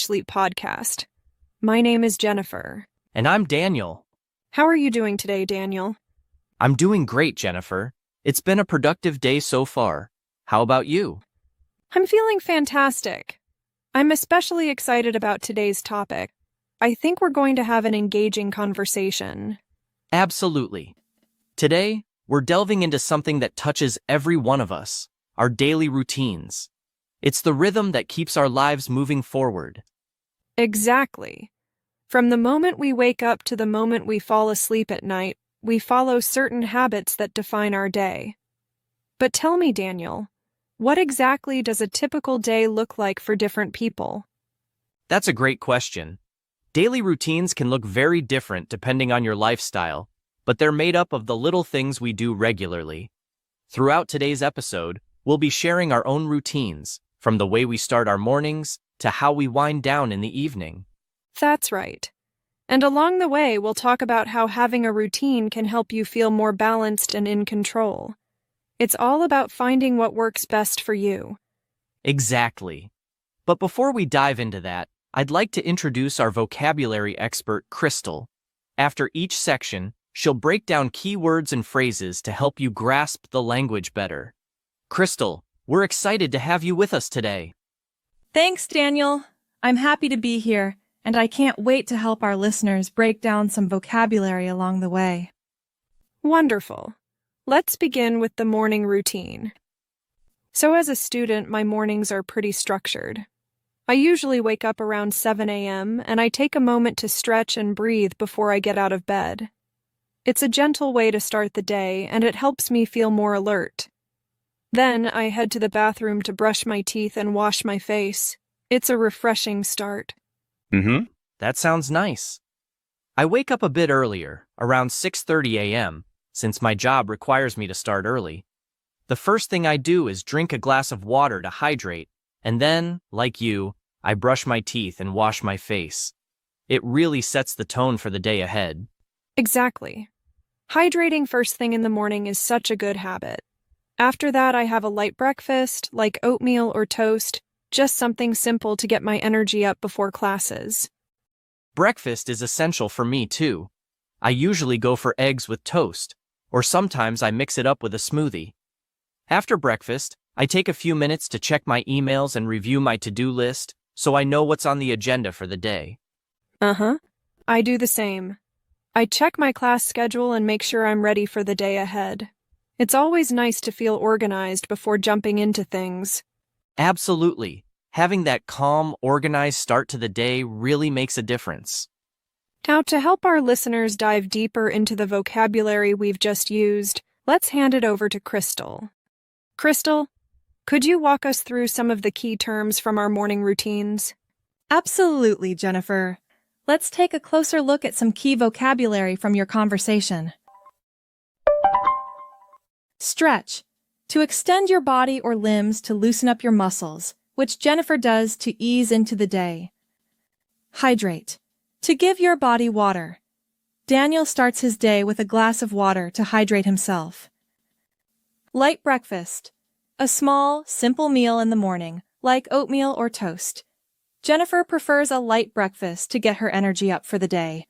Sleep podcast. My name is Jennifer. And I'm Daniel. How are you doing today, Daniel? I'm doing great, Jennifer. It's been a productive day so far. How about you? I'm feeling fantastic. I'm especially excited about today's topic. I think we're going to have an engaging conversation. Absolutely. Today, we're delving into something that touches every one of us, our daily routines. It's the rhythm that keeps our lives moving forward. Exactly. From the moment we wake up to the moment we fall asleep at night, we follow certain habits that define our day. But tell me, Daniel, what exactly does a typical day look like for different people? That's a great question. Daily routines can look very different depending on your lifestyle, but they're made up of the little things we do regularly. Throughout today's episode, we'll be sharing our own routines, from the way we start our mornings to how we wind down in the evening. That's right. And along the way, we'll talk about how having a routine can help you feel more balanced and in control. It's all about finding what works best for you. Exactly. But before we dive into that, I'd like to introduce our vocabulary expert, Crystal. After each section, she'll break down key words and phrases to help you grasp the language better. Crystal, we're excited to have you with us today. Thanks, Daniel. I'm happy to be here, and I can't wait to help our listeners break down some vocabulary along the way. Wonderful. Let's begin with the morning routine. So as a student, my mornings are pretty structured. I usually wake up around 7 a.m. and I take a moment to stretch and breathe before I get out of bed. It's a gentle way to start the day, and it helps me feel more alert. Then I head to the bathroom to brush my teeth and wash my face. It's a refreshing start. That sounds nice. I wake up a bit earlier, around 6:30 a.m., since my job requires me to start early. The first thing I do is drink a glass of water to hydrate, and then, like you, I brush my teeth and wash my face. It really sets the tone for the day ahead. Exactly. Hydrating first thing in the morning is such a good habit. After that, I have a light breakfast, like oatmeal or toast, just something simple to get my energy up before classes. Breakfast is essential for me, too. I usually go for eggs with toast, or sometimes I mix it up with a smoothie. After breakfast, I take a few minutes to check my emails and review my to-do list, so I know what's on the agenda for the day. I do the same. I check my class schedule and make sure I'm ready for the day ahead. It's always nice to feel organized before jumping into things. Absolutely. Having that calm, organized start to the day really makes a difference. Now, to help our listeners dive deeper into the vocabulary we've just used, let's hand it over to Crystal. Crystal, could you walk us through some of the key terms from our morning routines? Absolutely, Jennifer. Let's take a closer look at some key vocabulary from your conversation. Stretch. To extend your body or limbs to loosen up your muscles, which Jennifer does to ease into the day. Hydrate. To give your body water. Daniel starts his day with a glass of water to hydrate himself. Light breakfast. A small, simple meal in the morning, like oatmeal or toast. Jennifer prefers a light breakfast to get her energy up for the day.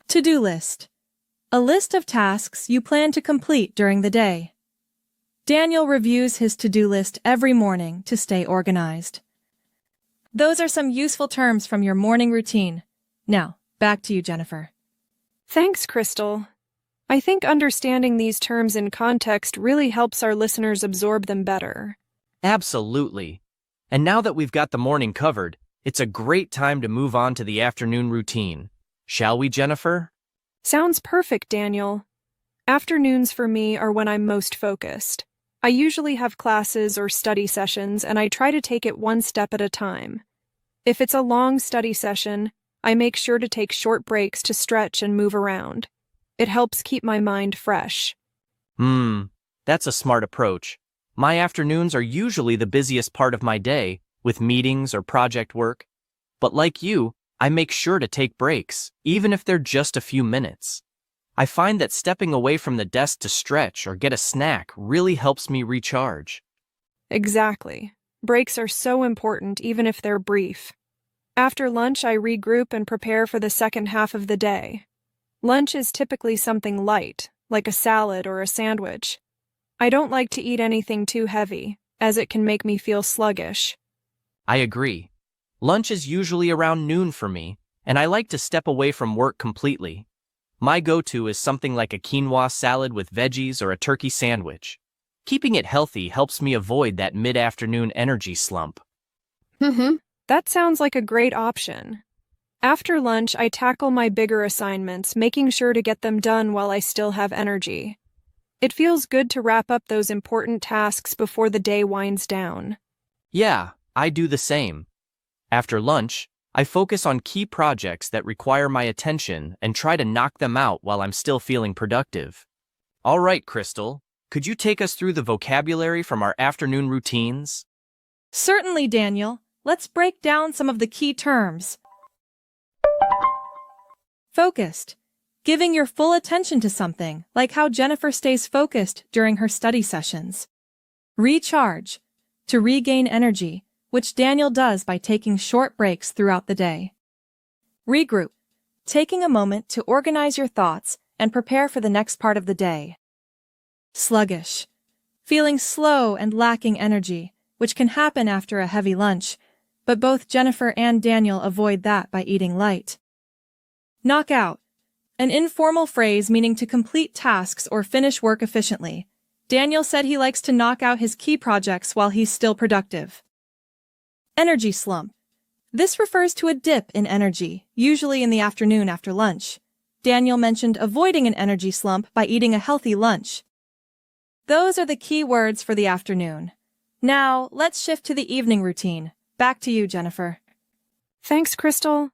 To-do list. A list of tasks you plan to complete during the day. Daniel reviews his to-do list every morning to stay organized. Those are some useful terms from your morning routine. Now, back to you, Jennifer. Thanks, Crystal. I think understanding these terms in context really helps our listeners absorb them better. Absolutely. And now that we've got the morning covered, it's a great time to move on to the afternoon routine. Shall we, Jennifer? Sounds perfect, Daniel. Afternoons for me are when I'm most focused. I usually have classes or study sessions, and I try to take it one step at a time. If it's a long study session, I make sure to take short breaks to stretch and move around. It helps keep my mind fresh. That's a smart approach. My afternoons are usually the busiest part of my day, with meetings or project work. But like you, I make sure to take breaks, even if they're just a few minutes. I find that stepping away from the desk to stretch or get a snack really helps me recharge. Exactly. Breaks are so important even if they're brief. After lunch, I regroup and prepare for the second half of the day. Lunch is typically something light, like a salad or a sandwich. I don't like to eat anything too heavy, as it can make me feel sluggish. I agree. Lunch is usually around noon for me, and I like to step away from work completely. My go-to is something like a quinoa salad with veggies or a turkey sandwich. Keeping it healthy helps me avoid that mid-afternoon energy slump. That sounds like a great option. After lunch, I tackle my bigger assignments, making sure to get them done while I still have energy. It feels good to wrap up those important tasks before the day winds down. Yeah, I do the same. After lunch, I focus on key projects that require my attention and try to knock them out while I'm still feeling productive. All right, Crystal, could you take us through the vocabulary from our afternoon routines? Certainly, Daniel. Let's break down some of the key terms. Focused. Giving your full attention to something, like how Jennifer stays focused during her study sessions. Recharge. To regain energy, which Daniel does by taking short breaks throughout the day. Regroup. Taking a moment to organize your thoughts and prepare for the next part of the day. Sluggish. Feeling slow and lacking energy, which can happen after a heavy lunch, but both Jennifer and Daniel avoid that by eating light. Knock out. An informal phrase meaning to complete tasks or finish work efficiently. Daniel said he likes to knock out his key projects while he's still productive. Energy slump. This refers to a dip in energy, usually in the afternoon after lunch. Daniel mentioned avoiding an energy slump by eating a healthy lunch. Those are the key words for the afternoon. Now, let's shift to the evening routine. Back to you, Jennifer. Thanks, Crystal.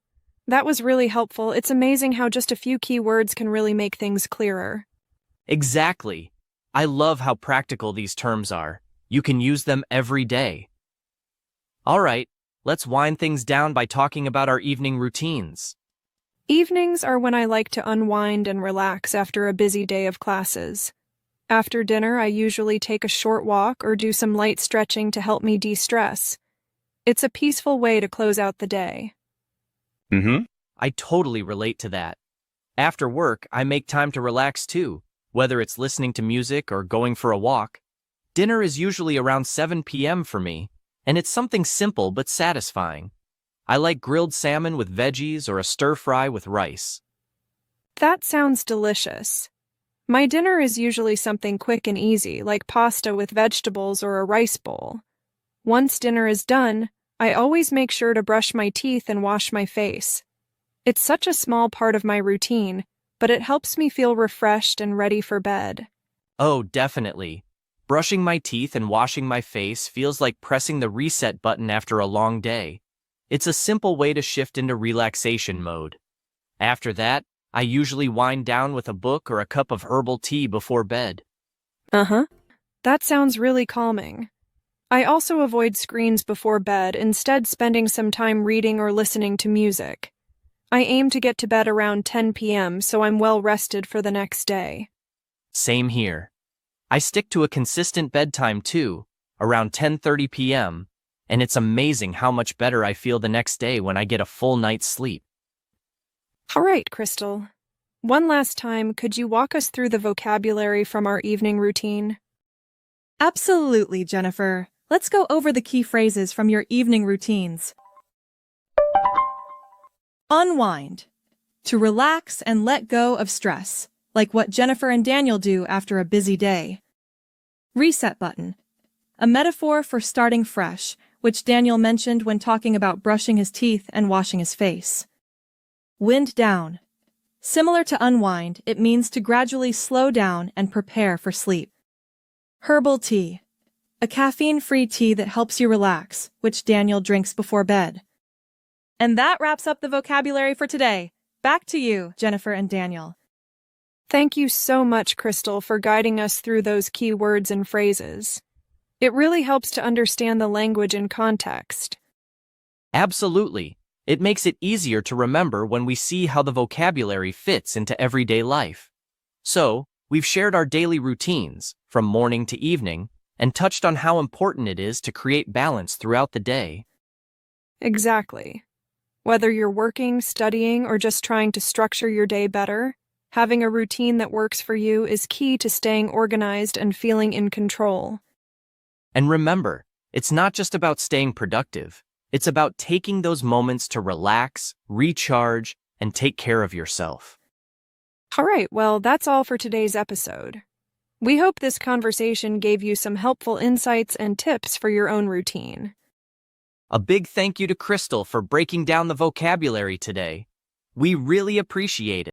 That was really helpful. It's amazing how just a few key words can really make things clearer. Exactly. I love how practical these terms are. You can use them every day. All right, let's wind things down by talking about our evening routines. Evenings are when I like to unwind and relax after a busy day of classes. After dinner, I usually take a short walk or do some light stretching to help me de-stress. It's a peaceful way to close out the day. I totally relate to that. After work, I make time to relax too, whether it's listening to music or going for a walk. Dinner is usually around 7 p.m. for me, and it's something simple but satisfying. I like grilled salmon with veggies or a stir-fry with rice. That sounds delicious. My dinner is usually something quick and easy, like pasta with vegetables or a rice bowl. Once dinner is done, I always make sure to brush my teeth and wash my face. It's such a small part of my routine, but it helps me feel refreshed and ready for bed. Oh, definitely. Brushing my teeth and washing my face feels like pressing the reset button after a long day. It's a simple way to shift into relaxation mode. After that, I usually wind down with a book or a cup of herbal tea before bed. That sounds really calming. I also avoid screens before bed, instead spending some time reading or listening to music. I aim to get to bed around 10 p.m. so I'm well rested for the next day. Same here. I stick to a consistent bedtime too, around 10:30 p.m., and it's amazing how much better I feel the next day when I get a full night's sleep. All right, Crystal. One last time, could you walk us through the vocabulary from our evening routine? Absolutely, Jennifer. Let's go over the key phrases from your evening routines. Unwind. To relax and let go of stress, like what Jennifer and Daniel do after a busy day. Reset button. A metaphor for starting fresh, which Daniel mentioned when talking about brushing his teeth and washing his face. Wind down. Similar to unwind, it means to gradually slow down and prepare for sleep. Herbal tea. A caffeine-free tea that helps you relax, which Daniel drinks before bed. And that wraps up the vocabulary for today. Back to you, Jennifer and Daniel. Thank you so much, Crystal, for guiding us through those key words and phrases. It really helps to understand the language in context. Absolutely. It makes it easier to remember when we see how the vocabulary fits into everyday life. So, we've shared our daily routines, from morning to evening, and touched on how important it is to create balance throughout the day. Exactly. Whether you're working, studying, or just trying to structure your day better, having a routine that works for you is key to staying organized and feeling in control. And remember, it's not just about staying productive. It's about taking those moments to relax, recharge, and take care of yourself. All right, well, that's all for today's episode. We hope this conversation gave you some helpful insights and tips for your own routine. A big thank you to Crystal for breaking down the vocabulary today. We really appreciate it.